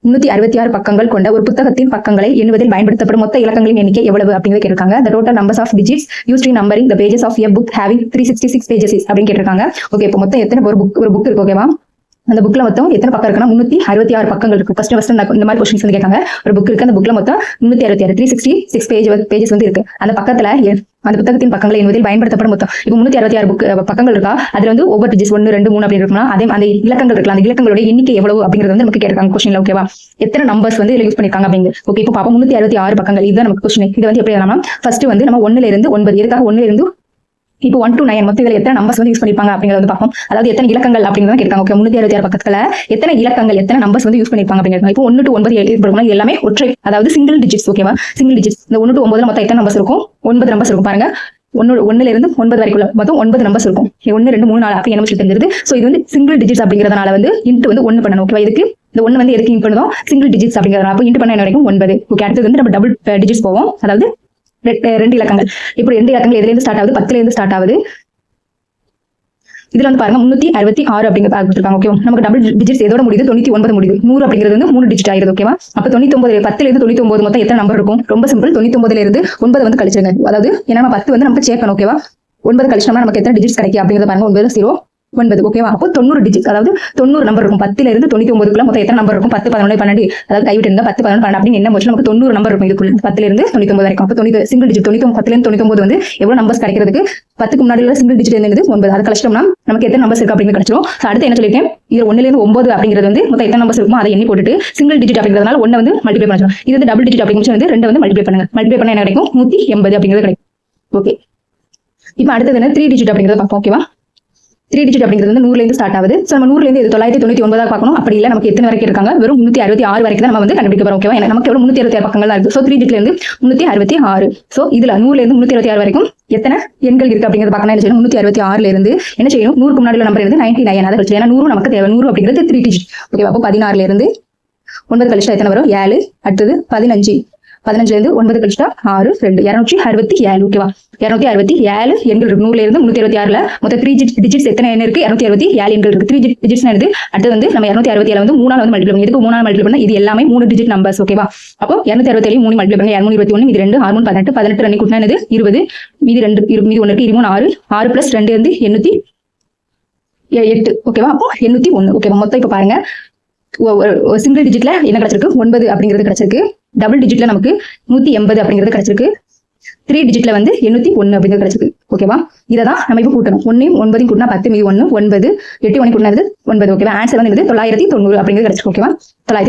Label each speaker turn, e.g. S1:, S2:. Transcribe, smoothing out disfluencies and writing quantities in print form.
S1: 366 பக்கங்கள் கொண்ட ஒரு புத்தகத்தின் பக்கங்களை எண்ணுவதில் பயன்படுத்தப்படும் மொத்த இலக்கங்களின் எண்ணிக்கை எவ்வளவு அப்படிங்கிறது கேட்டிருக்காங்க. The total numbers of digits used in numbering the pages of a book having 366 pages அப்படின்னு கேட்டிருக்காங்க. ஓகே, இப்போ மொத்தம் எத்தனை ஒரு புக் இருக்கு? ஓகேவா, அந்த புக்ல மொத்தம் எத்தனை பக்கம் இருக்குன்னா 366 பக்கங்கள் இருக்கு. ஃபர்ஸ்ட் இந்த மாதிரி கொஸ்டின்ஸ் வந்து கேட்காங்க. ஒரு புக் இருக்கு, அந்த புக்ல மொத்தம் 366 பேஜஸ் வந்து இருக்கு. அந்த பக்கத்துல அந்த புத்தகத்தின் பக்கங்களை என்பதில் பயன்படுத்தப்படும் மொத்தம் இப்போ 366 பக்கங்கள் இருக்கா, அதுல வந்து ஒவ்வொரு டிஜிட்ஸ் 1 2 3 அப்படி இருக்குன்னா அதே அந்த இலக்கங்கள் இருக்கலாம், அந்த இலக்கங்களோட எண்ணிக்கை எவ்வளவு அப்படிங்கிறது வந்து நமக்கு கேட்டிருக்காங்க கொஸ்டின்ல. ஓகேவா, எத்தனை நம்பர்ஸ் வந்து இதுல யூஸ் பண்ணிருக்காங்க அப்படிங்கிறது. ஓகே, இப்போ பாப்போம் 366 பக்கங்கள், இதுதான் நமக்கு கொஸ்டின். இது வந்து எப்படி எழுதலாம்? ஃபர்ஸ்ட் வந்து நம்ம 1ல இருந்து 9, எதுக்காக 1ல இருந்து இப்போ 1 to 9 மொத்தம் இதுல எத்தனை நம்பர்ஸ் வந்து யூஸ் பண்ணிருப்பாங்க அப்படிங்கறத வந்து பார்ப்போம். அதாவது எத்தனை இலக்கங்கள் அப்படிங்கறத கேட்காங்க. ஓகே, 366 பக்கத்துல எத்தனை இலக்கங்கள் எத்தனை நம்பர்ஸ் வந்து யூஸ் பண்ணிருப்பாங்க அப்படிங்கிறது. இப்போ 1 to 9 எழுதிருப்பாங்க, எல்லாமே ஒற்றை, அதாவது சிங்கிள் டிஜிட்ஸ். ஓகேவா, சிங்கிள் டிஜிட்ஸ். இந்த 1 to 9 மொத்தம் எத்தனை நம்பர்ஸ் இருக்கும்? 9 நம்பர்ஸ் இருக்கும். பாருங்க, 1ல இருந்து 9 வரைக்கும் மொத்தம் 9 நம்பர்ஸ் இருக்கும். 1 2 3 4 அப்படி என்ன தெரிஞ்சிருது. சோ இது வந்து சிங்கிள் டிஜிட்ஸ் அப்படிங்கறதுனால வந்து இன்ட் வந்து 1 பண்ணணும். ஓகேவா, இதுக்கு இந்த 1 வந்து எதுக்கு இன்ட் பண்ணுவோம்? சிங்கிள் டிஜிட்ஸ் அப்படிங்கறதுனால. அப்போ இன்ட் பண்ண என்ன வரைக்கும் 9. ஓகே, அடுத்து வந்து நம்ம டபுள் டிஜிட்ஸ் போவோம். அதாவது 2 இலக்கங்கள். இப்போ 2 இலக்கங்கள் எதுல இருந்து ஸ்டார்ட் ஆகுது? 10ல இருந்து ஸ்டார்ட் ஆகுது. இதுல வந்து பாருங்க 366 அப்படிங்கிறது கொடுத்துருக்காங்க. ஓகே, நமக்கு டபுள் டிஜிட்ஸ் எதோட முடியுது? 99 முடியுது. 100 அப்படிங்கிறது வந்து 3 டிஜிட் ஆயிருது. ஓகேவா, அப்ப 99 10ல இருந்து 99 மொத்தம் எத்தனை நம்பர் இருக்கும்? ரொம்ப சிம்பிள், 99ல இருந்து 9 வந்து கழிச்சிருங்க. அதாவது ஏன்னா 10 வந்து நமக்கு சேர்க்கணும். ஓகேவா, 9 கழிச்சோம்னா நமக்கு எத்தனை டிஜிட்ஸ் கிடைக்கும் அப்படிங்கிறத பாருங்க. 9 0 9. ஓகேவா, அப்போ 90 டிஜிட், அதாவது 90 நம்பர் இருக்கும். 10ல இருந்து 99க்குள்ள மொத்தம் எத்தனை நம்பர் இருக்கும்? 10 11 12, அதாவது கைவிட்டு இருந்தா 10 11 12 அப்படின்னு என்ன போச்சு நமக்கு 90 நம்பர் இருக்கும். இதுக்குள்ள 10ல இருந்து 99 வரைக்கும். அப்போ 90 சிங்கிள் டிஜிட் 99, 10ல இருந்து 99 வந்து எவ்வளவு நம்பர்ஸ் கிடைக்கிறதுக்கு 10க்கு முன்னாடி உள்ள சிங்கிள் டிஜிட் என்னது? 9. அது கழிச்சோம்னா நமக்கு எத்தனை நம்பர்ஸ் இருக்கு அப்படின்னு கிடைச்சிரும். அடுத்து என்ன சொல்லிட்டேன்? இது 1ல இருந்து 9 அப்படிங்கிறது வந்து மொத்தம் எத்தனை நம்பர்ஸ் இருக்குமோ அதை எண்ணி போட்டுட்டு சிங்கிள் டிஜிட் அப்படிங்கிறதுனால 1 வந்து மல்டிப்ளை பண்ணணும். இது வந்து டபுள் டிஜிட் அப்படிங்கிறது வந்து 2 வந்து மல்டிப்ளை பண்ணுங்க. மல்டிப்ளை பண்ண என்ன கிடைக்கும்? 180 அப்படிங்கிறது கிடைக்கும். ஓகே, இப்போ அடுத்தது என்ன? 3 டிஜிட் அப்படிங்கிறத பார்ப்போம். ஓகேவா, 3 டிஜிட் அப்படிங்கிறது வந்து 100ல இருந்து ஸ்டார்ட் ஆகுது. சோ நம்ம 100ல இருந்து 999 பார்க்கணும். அப்படி இல்ல, நமக்கு எத்தனை வரைக்கும் இருக்காங்க? வெறும் 366 வரைக்கும் தான் நம்ம வந்து கண்டுபிடிக்க போறோம். ஓகேவா, நமக்கு எவ்வளவு 366 பக்கங்கள் தான் இருக்கு. சோ 3 டிஜிட்ல இருந்து 366. சோ இதுல 100ல இருந்து 366 வரைக்கும் எத்தனை எண்கள் இருக்கு அப்படிங்கறத பார்க்கணும். என்ன செய்யணும்? 366ல இருந்து என்ன செய்யணும்? 100க்கு முன்னாடி உள்ள நம்பர் இருந்து 99 அதை கழிச்சு. ஏன்னா 100 நமக்கு தேவை. 100 அப்படிங்கிறது 3 டிஜிட். ஓகேவா, அப்போ 16ல இருந்து 9 கழிச்சா எத்தனை வரும்? 7. அடுத்தது 15. 15ல இருந்து 9 கழிச்சா 6 2 267. ஓகேவா, 267 எண்கள் இருக்கு. 100ல இருந்து 366ல மொத்தம் 3 டிஜிட்ஸ் எத்தனை எண் இருக்கு? 267 எண்கள் இருக்கு. 3 டிஜிட்ஸ் என்னது? அடுத்து வந்து நம்ம 267 வந்து 3ஆல வந்து மல்டிப்ளை பண்ணி, எதுக்கு 3ஆல மல்டிப்ளை பண்ணா இது எல்லாமே 3 டிஜிட் நம்பர்ஸ். ஓகேவா, அப்போ 267 3 மல்டிப்ளை பண்ணி 221 இது 2 6 18 18 ரெண்டு கூட்டினா என்னது? 20. மீதி 2 மீதி 1 இருக்கு. 23 6 பிளஸ் 2 வந்து 808. ஓகேவா, அப்போ 801. ஓகேவா, மொத்தம் இப்ப பாருங்க சிங்கிள் டிஜிட்ல என்ன கிடைச்சிருக்கு? 9 அப்படிங்கிறது கிடைச்சிருக்கு. டபுள் டிஜிட்ல நமக்கு 180 அப்படிங்கிறது கிடைச்சிருக்கு. 3 டிஜிட்ல வந்து 801 அப்படிங்கிறது கிடைச்சிருக்கு. ஓகேவா, இதான் நம்ம இப்ப கூட்டணும். 1 9 கூட்டினா 10 மீதி 1 9 8 1 கூட்டினா 9. ஓகேவா, ஆன்சர் வந்து 990 அப்படிங்கிறது கிடைச்சிருக்கு. ஓகேவா, 990.